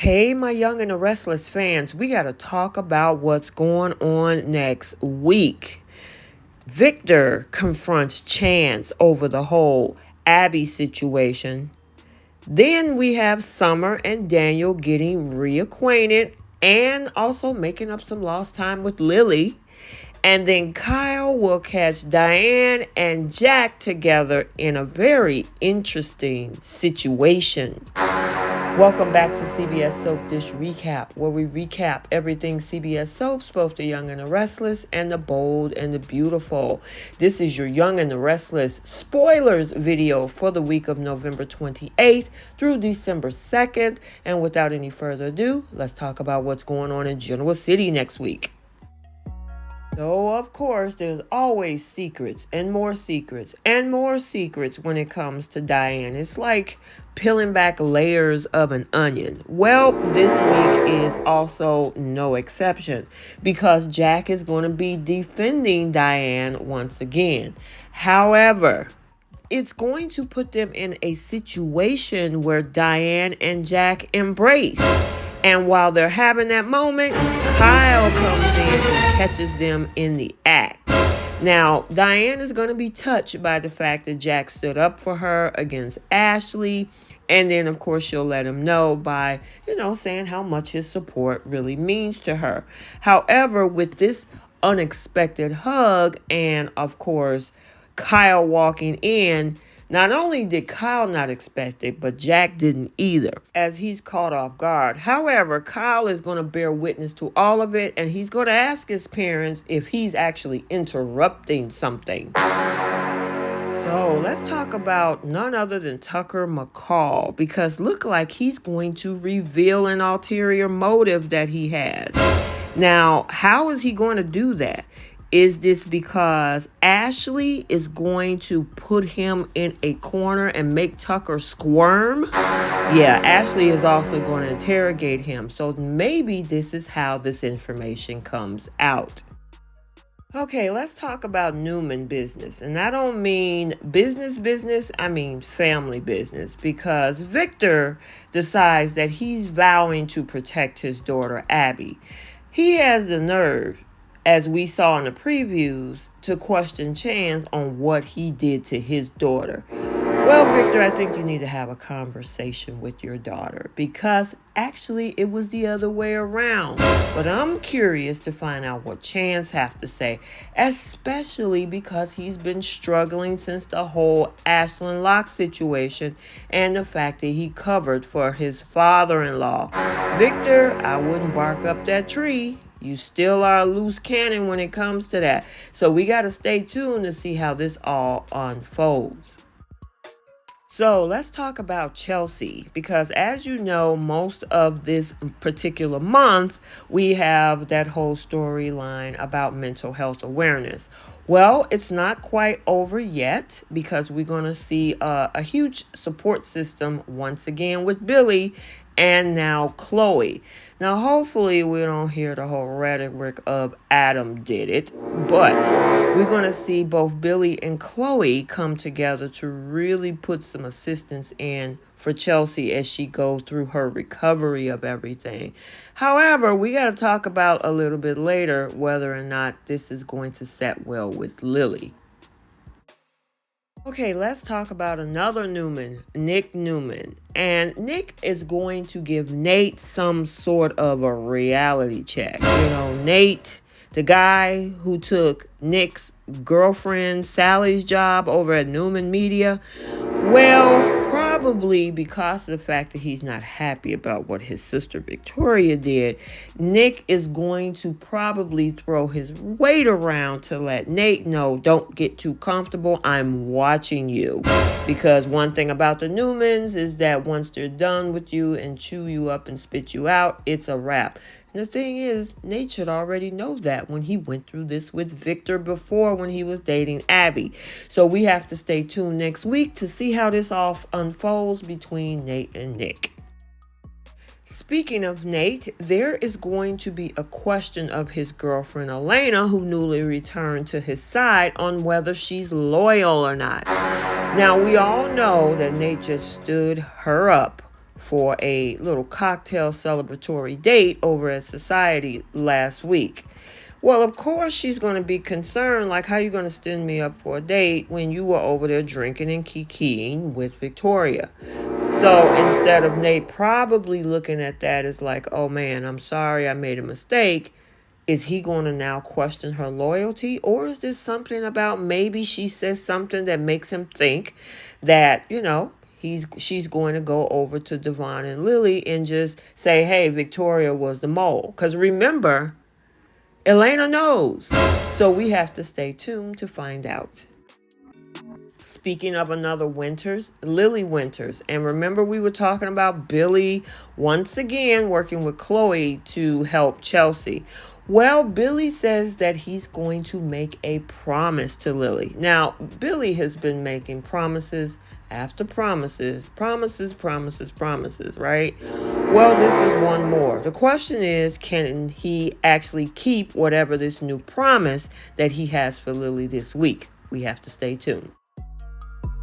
Hey, my Young and the Restless fans, we got to talk about what's going on next week. Victor confronts Chance over the whole Abby situation. Then we have Summer and Daniel getting reacquainted and also making up some lost time with Lily. And then Kyle will catch Diane and Jack together in a very interesting situation. Welcome back to CBS Soap Dish Recap, where we recap everything CBS soaps, both the Young and the Restless and the Bold and the Beautiful. This is your Young and the Restless spoilers video for the week of November 28th through December 2nd. And without any further ado, let's talk about what's going on in Genoa City next week. So, of course, there's always secrets and more secrets and more secrets when it comes to Diane. It's like peeling back layers of an onion. Well, this week is also no exception because Jack is going to be defending Diane once again. However, it's going to put them in a situation where Diane and Jack embrace. And while they're having that moment, Kyle comes in and catches them in the act. Now, Diane is going to be touched by the fact that Jack stood up for her against Ashley. And then, of course, she'll let him know by, saying how much his support really means to her. However, with this unexpected hug and, of course, Kyle walking in, not only did Kyle not expect it, but Jack didn't either, as he's caught off guard. However, Kyle is going to bear witness to all of it, and he's going to ask his parents if he's actually interrupting something. So let's talk about none other than Tucker McCall, because look like he's going to reveal an ulterior motive that he has. Now, how is he going to do that? Is this because Ashley is going to put him in a corner and make Tucker squirm? Yeah, Ashley is also going to interrogate him. So maybe this is how this information comes out. Okay, let's talk about Newman business. And I don't mean business, I mean family business. Because Victor decides that he's vowing to protect his daughter, Abby. He has the nerve, as we saw in the previews, to question Chance on what he did to his daughter. Well, Victor, I think you need to have a conversation with your daughter because actually it was the other way around. But I'm curious to find out what Chance has to say, especially because he's been struggling since the whole Ashland Locke situation and the fact that he covered for his father-in-law. Victor, I wouldn't bark up that tree. You still are a loose cannon when it comes to that. So we got to stay tuned to see how this all unfolds. So let's talk about Chelsea, because as you know, most of this particular month, we have that whole storyline about mental health awareness. Well, it's not quite over yet because we're going to see a huge support system once again with Billy and now Chloe. Now, hopefully we don't hear the whole rhetoric of Adam did it, but we're going to see both Billy and Chloe come together to really put some assistance in for Chelsea as she goes through her recovery of everything. However, we got to talk about a little bit later whether or not this is going to set well with Lily. Okay, let's talk about another Newman, Nick Newman. And Nick is going to give Nate some sort of a reality check. Nate, the guy who took Nick's girlfriend Sally's job over at Newman Media. Well, probably because of the fact that he's not happy about what his sister Victoria did, Nick is going to probably throw his weight around to let Nate know, don't get too comfortable, I'm watching you. Because one thing about the Newmans is that once they're done with you and chew you up and spit you out, it's a wrap. And the thing is, Nate should already know that when he went through this with Victor before when he was dating Abby. So we have to stay tuned next week to see how this all unfolds between Nate and Nick. Speaking of Nate, there is going to be a question of his girlfriend Elena, who newly returned to his side, on whether she's loyal or not. Now, we all know that Nate just stood her up for a little cocktail celebratory date over at Society last week. Well, of course, she's going to be concerned, like, how you going to stand me up for a date when you were over there drinking and kikiing with Victoria? So instead of Nate probably looking at that as like, oh man, I'm sorry, I made a mistake, is he going to now question her loyalty? Or is this something about maybe she says something that makes him think that, she's going to go over to Devon and Lily and just say, hey, Victoria was the mole. Because remember, Elena knows. So we have to stay tuned to find out. Speaking of another Winters, Lily Winters. And remember, we were talking about Billy once again working with Chloe to help Chelsea. Well, Billy says that he's going to make a promise to Lily. Now, Billy has been making promises after promises, right? Well, this is one more. The question is, can he actually keep whatever this new promise that he has for Lily this week? We have to stay tuned.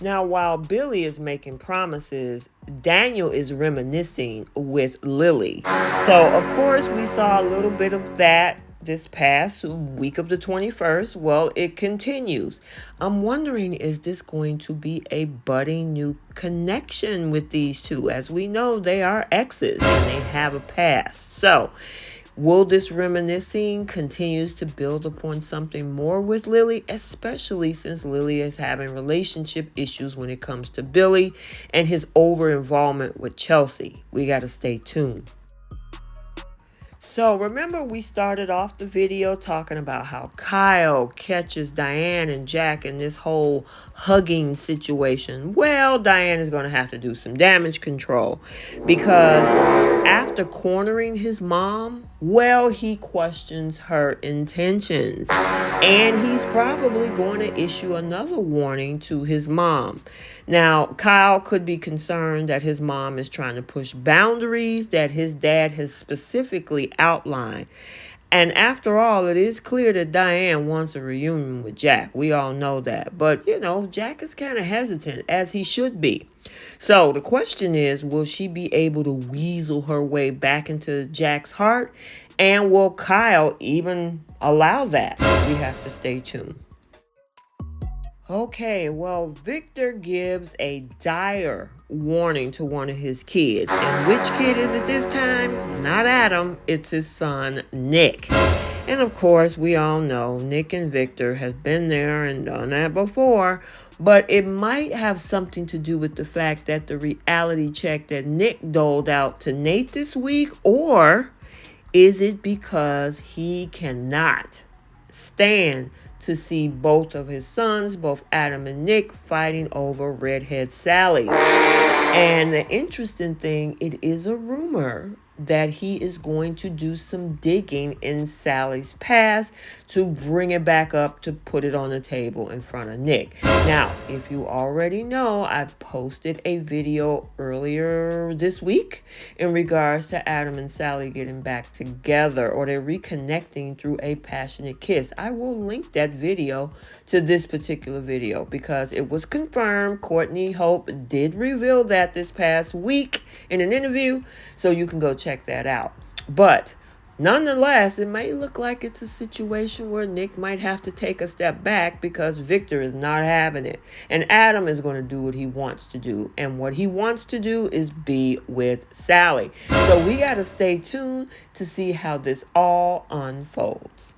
Now, while Billy is making promises, Daniel is reminiscing with Lily. So, of course, we saw a little bit of that this past week of the 21st. Well, it continues. I'm wondering, is this going to be a budding new connection with these two? As we know, they are exes and they have a past. So, will this reminiscing continues to build upon something more with Lily, especially since Lily is having relationship issues when it comes to Billy and his over-involvement with Chelsea? We got to stay tuned. So remember, we started off the video talking about how Kyle catches Diane and Jack in this whole hugging situation. Well, Diane is going to have to do some damage control because after cornering his mom, well, he questions her intentions. And he's probably going to issue another warning to his mom. Now, Kyle could be concerned that his mom is trying to push boundaries that his dad has specifically outlined. And after all, it is clear that Diane wants a reunion with Jack. We all know that. But, Jack is kind of hesitant, as he should be. So the question is, will she be able to weasel her way back into Jack's heart? And will Kyle even allow that? We have to stay tuned. Okay, well, Victor gives a dire warning to one of his kids. And which kid is it this time? Not Adam, it's his son, Nick. And of course, we all know Nick and Victor have been there and done that before. But it might have something to do with the fact that the reality check that Nick doled out to Nate this week, or is it because he cannot stand to see both of his sons, both Adam and Nick, fighting over Redhead Sally? And the interesting thing, it is a rumor that he is going to do some digging in Sally's past to bring it back up to put it on the table in front of Nick. Now, if you already know, I posted a video earlier this week in regards to Adam and Sally getting back together, or they're reconnecting through a passionate kiss. I will link that video to this particular video because it was confirmed. Courtney Hope did reveal that this past week in an interview, so you can go check that out. But nonetheless, it may look like it's a situation where Nick might have to take a step back because Victor is not having it. And Adam is going to do what he wants to do. And what he wants to do is be with Sally. So we got to stay tuned to see how this all unfolds.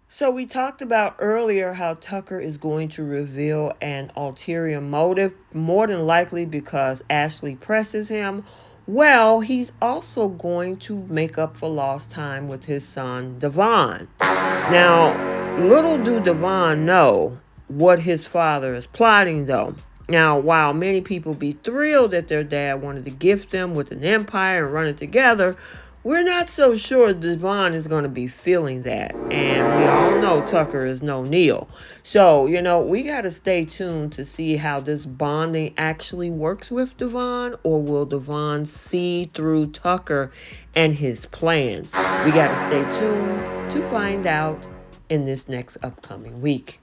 So we talked about earlier how Tucker is going to reveal an ulterior motive, more than likely because Ashley presses him. Well, he's also going to make up for lost time with his son, Devon. Now, little do Devon know what his father is plotting, though. Now, while many people be thrilled that their dad wanted to gift them with an empire and run it together, we're not so sure Devon is going to be feeling that. And we all know Tucker is no Neil. So, we got to stay tuned to see how this bonding actually works with Devon, or will Devon see through Tucker and his plans? We got to stay tuned to find out in this next upcoming week.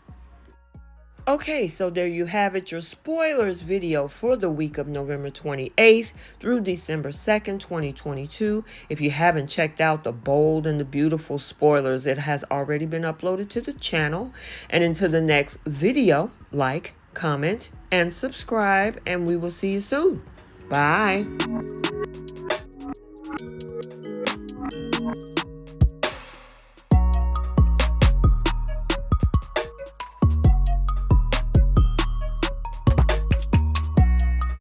Okay, so there you have it, your spoilers video for the week of November 28th through December 2nd, 2022. If you haven't checked out the bold and the beautiful spoilers, it has already been uploaded to the channel. And until the next video, like, comment, and subscribe, and we will see you soon. Bye.